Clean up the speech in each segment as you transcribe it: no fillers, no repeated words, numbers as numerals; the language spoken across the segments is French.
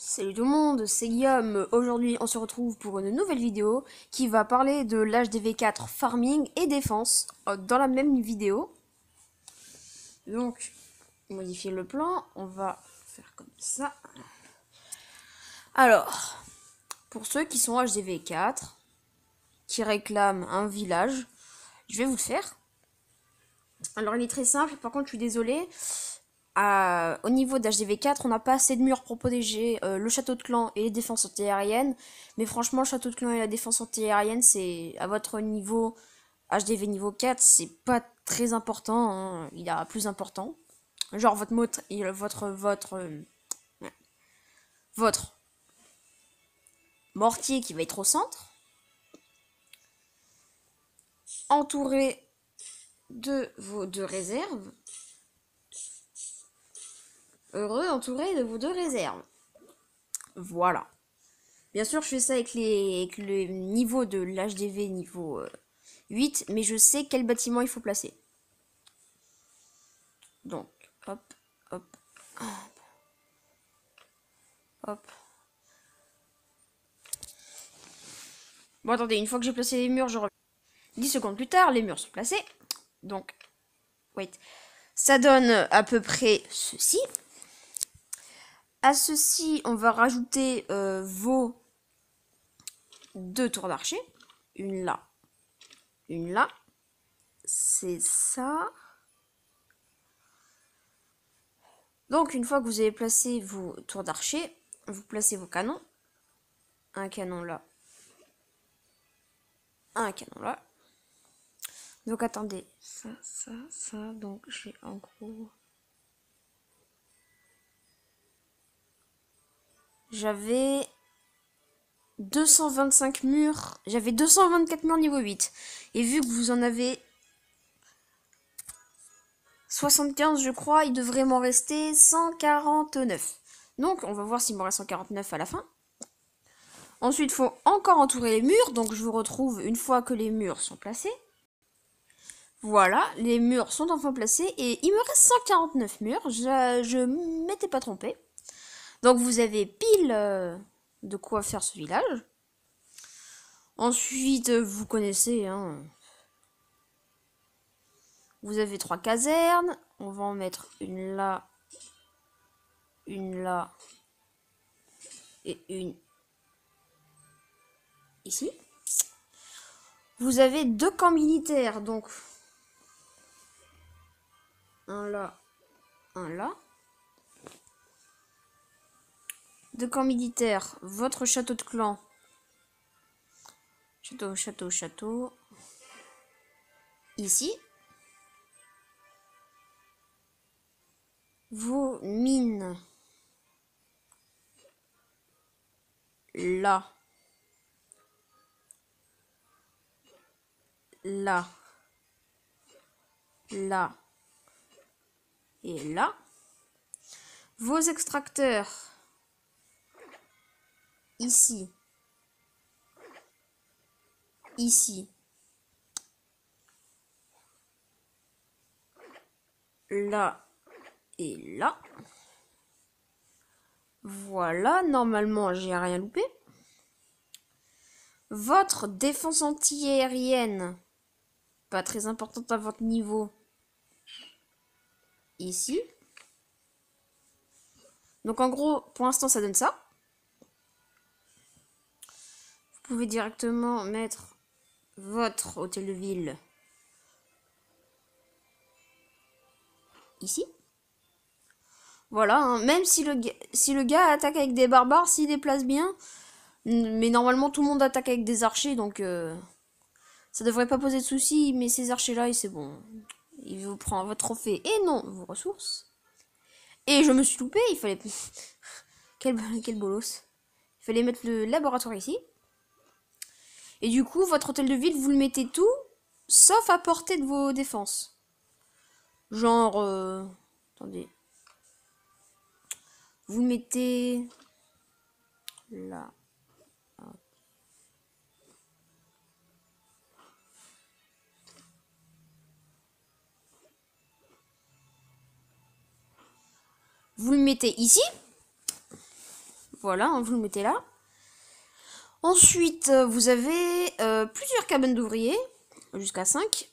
Salut tout le monde, c'est Guillaume. Aujourd'hui, on se retrouve pour une nouvelle vidéo qui va parler de l'HDV4 farming et défense dans la même vidéo. Donc, modifier le plan, on va faire comme ça. Alors, pour ceux qui sont HDV4, qui réclament un village, je vais vous le faire. Alors, il est très simple, par contre, je suis désolée. Au niveau d'HDV4, on n'a pas assez de murs pour protéger le château de clan et les défenses anti-aériennes. Mais franchement, le château de clan et la défense anti-aérienne, c'est à votre niveau HDV niveau 4, c'est pas très important. Hein. Il y a plus important. Genre votre mortier qui va être au centre, entouré de vos deux réserves. Heureux entouré de vos deux réserves. Voilà. Bien sûr, je fais ça avec le niveau de l'HDV niveau 8, mais je sais quel bâtiment il faut placer. Donc, hop, hop, hop, hop. Bon, attendez, une fois que j'ai placé les murs, je reviens. 10 secondes plus tard, les murs sont placés. Donc, wait. Ça donne à peu près ceci. À ceci, on va rajouter vos deux tours d'archer. Une là, une là. C'est ça. Donc, une fois que vous avez placé vos tours d'archer, vous placez vos canons. Un canon là. Un canon là. Donc, attendez. Ça. Donc, j'ai en gros... J'avais 225 murs. J'avais 224 murs niveau 8. Et vu que vous en avez 75, je crois, il devrait m'en rester 149. Donc, on va voir s'il m'en reste 149 à la fin. Ensuite, il faut encore entourer les murs. Donc, je vous retrouve une fois que les murs sont placés. Voilà, les murs sont enfin placés. Et il me reste 149 murs. Je m'étais pas trompée. Donc, vous avez pile de quoi faire ce village. Ensuite, vous connaissez, hein. Vous avez 3 casernes. On va en mettre une là et une ici. Vous avez 2 camps militaires, donc un là, un là. 2 camps militaires, votre château de clan. Château. Ici. Vos mines. Là. Là. Là. Et là. Vos extracteurs. Ici. Ici. Là. Et là. Voilà, normalement, j'ai rien loupé. Votre défense anti-aérienne, pas très importante à votre niveau, ici. Donc en gros, pour l'instant, ça donne ça. Vous pouvez directement mettre votre hôtel de ville ici. Voilà, hein. Même si le gars attaque avec des barbares, s'il déplace bien, mais normalement tout le monde attaque avec des archers, donc ça devrait pas poser de soucis, mais ces archers-là, c'est bon. Il vous prend votre trophée et non vos ressources. Et je me suis loupé, il fallait... quel bolos. Il fallait mettre le laboratoire ici. Et du coup, votre hôtel de ville, vous le mettez tout, sauf à portée de vos défenses. Genre... attendez. Vous mettez... là. Vous le mettez ici. Voilà, hein, vous le mettez là. Ensuite, vous avez plusieurs cabanes d'ouvriers, jusqu'à 5.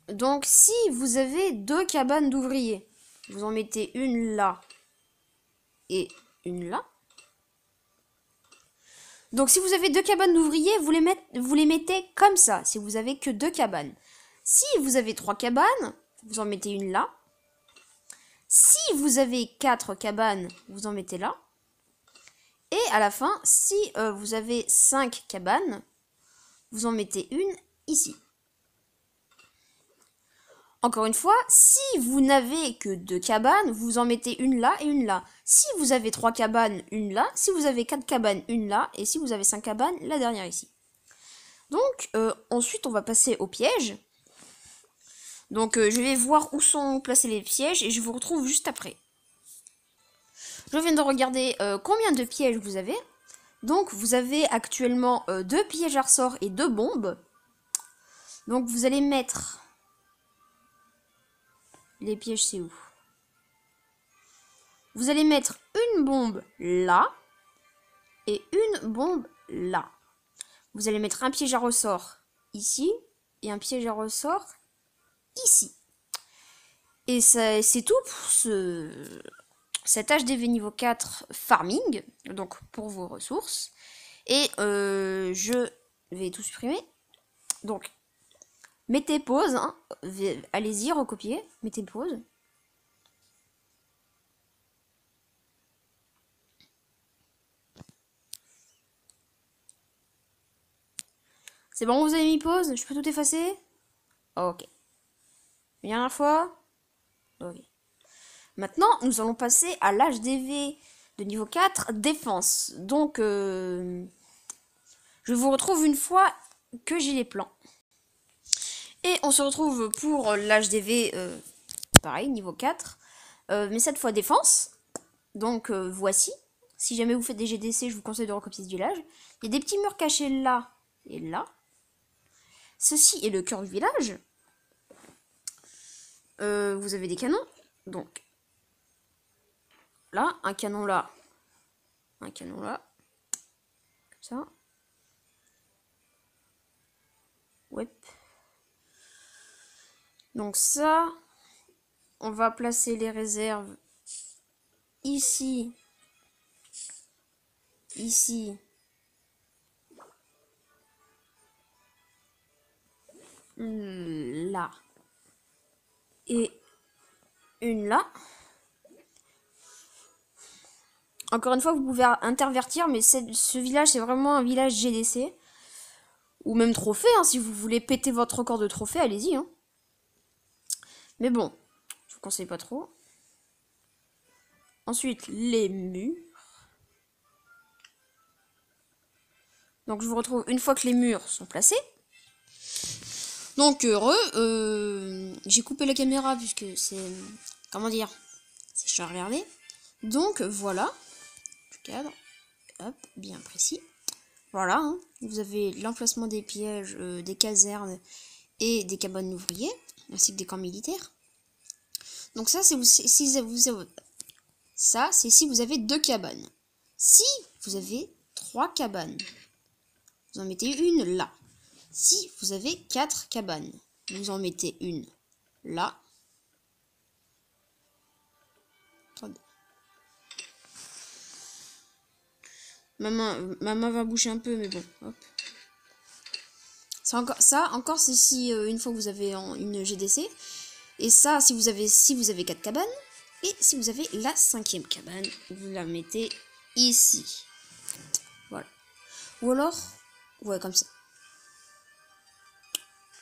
Donc, si vous avez 2 cabanes d'ouvriers, vous en mettez une là et une là. Donc, si vous avez 2 cabanes d'ouvriers, vous les mettez comme ça, si vous avez que 2 cabanes. Si vous avez 3 cabanes, vous en mettez une là. Si vous avez 4 cabanes, vous en mettez là. Et à la fin, si vous avez 5 cabanes, vous en mettez une ici. Encore une fois, si vous n'avez que 2 cabanes, vous en mettez une là et une là. Si vous avez 3 cabanes, une là. Si vous avez 4 cabanes, une là. Et si vous avez 5 cabanes, la dernière ici. Donc, ensuite, on va passer au piège. Donc, je vais voir où sont placés les pièges et je vous retrouve juste après. Je viens de regarder combien de pièges vous avez. Donc, vous avez actuellement 2 pièges à ressort et 2 bombes. Donc, vous allez mettre... Les pièges, c'est où? Vous allez mettre une bombe là et une bombe là. Vous allez mettre un piège à ressort ici et un piège à ressort ici. Et c'est tout pour cet HDV niveau 4 farming, donc pour vos ressources. Et je vais tout supprimer. Donc, mettez pause, hein. Allez-y, recopiez, mettez pause. C'est bon, vous avez mis pause? Je peux tout effacer? Ok. Une dernière fois? Ok. Maintenant, nous allons passer à l'HDV de niveau 4, défense. Donc, je vous retrouve une fois que j'ai les plans. Et on se retrouve pour l'HDV, pareil, niveau 4. Mais cette fois défense. Donc, voici. Si jamais vous faites des GDC, je vous conseille de recopier ce village. Il y a des petits murs cachés là et là. Ceci est le cœur du village. Vous avez des canons. Donc, là, un canon là. Un canon là. Comme ça. Ouais. Donc ça, on va placer les réserves ici. Ici. Là. Et une là. Encore une fois, vous pouvez intervertir, mais ce village, c'est vraiment un village GDC. Ou même trophée, hein, si vous voulez péter votre record de trophée, allez-y. Hein. Mais bon, je vous conseille pas trop. Ensuite, les murs. Donc, je vous retrouve une fois que les murs sont placés. Donc, heureux, j'ai coupé la caméra puisque c'est... Comment dire? C'est chiant à regarder. Donc, voilà. Le cadre. Hop, bien précis. Voilà, hein. Vous avez l'emplacement des pièges, des casernes et des cabanes d'ouvriers, ainsi que des camps militaires. Donc ça, c'est si vous avez 2 cabanes. Si vous avez 3 cabanes, vous en mettez une là. Si vous avez 4 cabanes, vous en mettez une là. Attendez. Ma main va bouger un peu, mais bon, hop. Encore c'est si une fois que vous avez une GDC. Et ça, si vous avez 4 cabanes. Et si vous avez la 5e cabane, vous la mettez ici. Voilà. Ou alors, ouais, comme ça.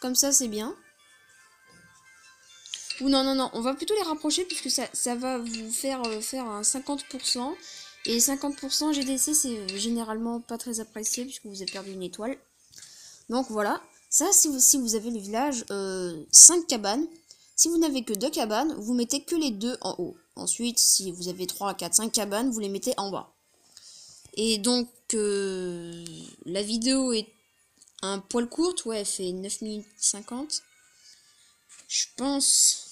Comme ça, c'est bien. Ou non, on va plutôt les rapprocher puisque ça va vous faire faire un 50%. Et 50% GDC, c'est généralement pas très apprécié puisque vous avez perdu une étoile. Donc voilà. Ça, si vous avez le village 5 cabanes. Si vous n'avez que 2 cabanes, vous mettez que les 2 en haut. Ensuite, si vous avez 3, 4, 5 cabanes, vous les mettez en bas. Et donc, la vidéo est un poil courte. Ouais, elle fait 9 minutes 50. Je pense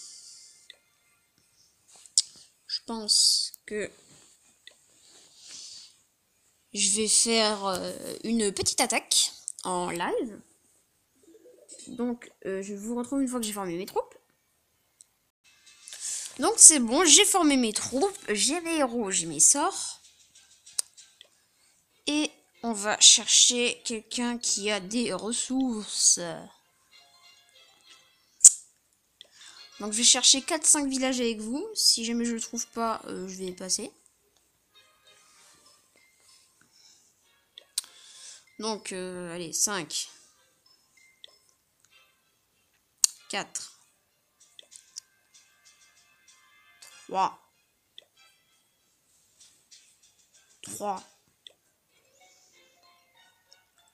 que Je vais faire une petite attaque en live. Donc, je vous retrouve une fois que j'ai formé mes troupes. Donc, c'est bon, j'ai formé mes troupes, j'ai mes héros, j'ai mes sorts. Et on va chercher quelqu'un qui a des ressources. Donc, je vais chercher 4-5 villages avec vous. Si jamais je le trouve pas, je vais passer. Donc, allez, 5, 4, 3,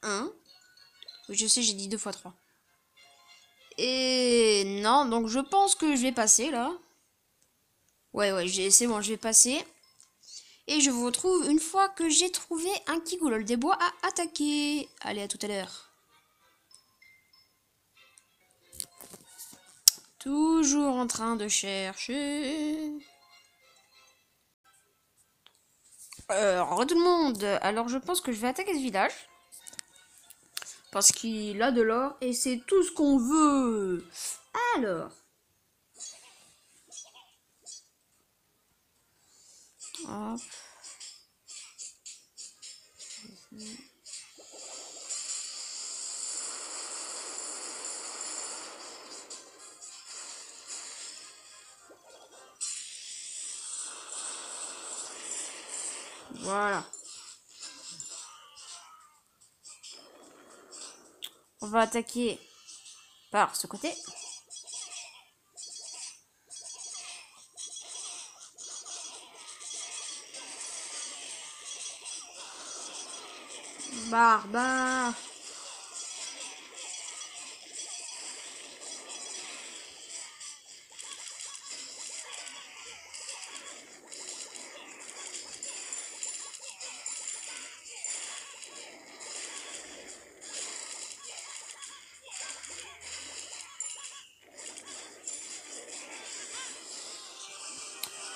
1. Oui, je sais, j'ai dit 2 fois 3. Et non, donc je pense que je vais passer là. Ouais, c'est bon, je vais passer. Et je vous retrouve une fois que j'ai trouvé un Kigoulool des bois à attaquer. Allez, à tout à l'heure. Toujours en train de chercher. Re tout le monde. Alors je pense que je vais attaquer ce village. Parce qu'il a de l'or et c'est tout ce qu'on veut. Alors. Hop. Voilà. On va attaquer par ce côté. Barbare.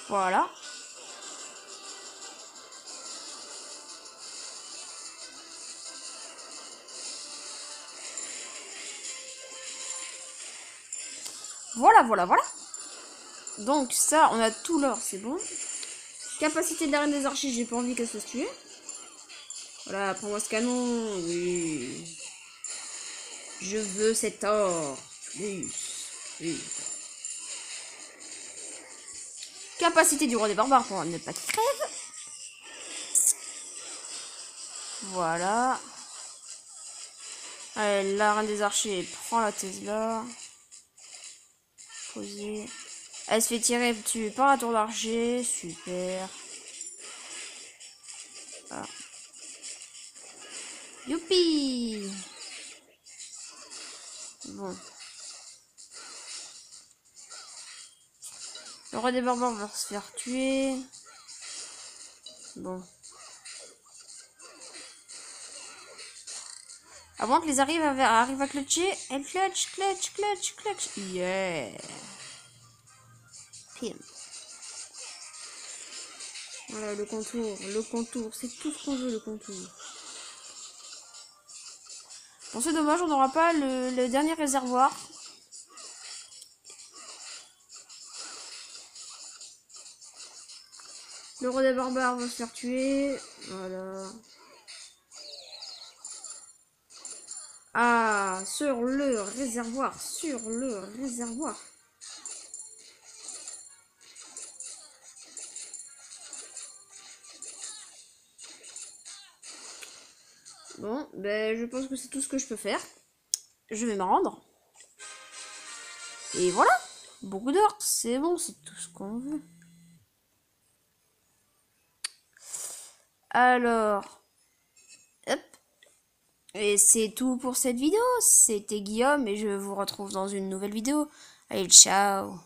Voilà. Voilà. Donc ça, on a tout l'or, c'est bon. Capacité de la reine des archers, j'ai pas envie qu'elle se fasse tuer. Voilà, prends-moi ce canon, oui. Je veux cet or. Oui. Capacité du roi des barbares pour ne pas qu'il crève. Voilà. Allez, la reine des archers prend la Tesla. Poser. Elle se fait tirer dessus par la tour d'archer. Super. Ah. Youpi. Bon. Le roi des barbares va se faire tuer. Bon. Avant que les arrivent à clutcher. Elle clutch. Yeah. Pim. Voilà, le contour. C'est tout ce qu'on veut, le contour. Bon, c'est dommage, on n'aura pas le dernier réservoir. Le roi des barbares va se faire tuer. Voilà. Ah, sur le réservoir. Bon, ben je pense que c'est tout ce que je peux faire. Je vais me rendre. Et voilà. Beaucoup d'or, c'est bon, c'est tout ce qu'on veut. Alors, hop. Et c'est tout pour cette vidéo. C'était Guillaume et je vous retrouve dans une nouvelle vidéo. Allez, ciao.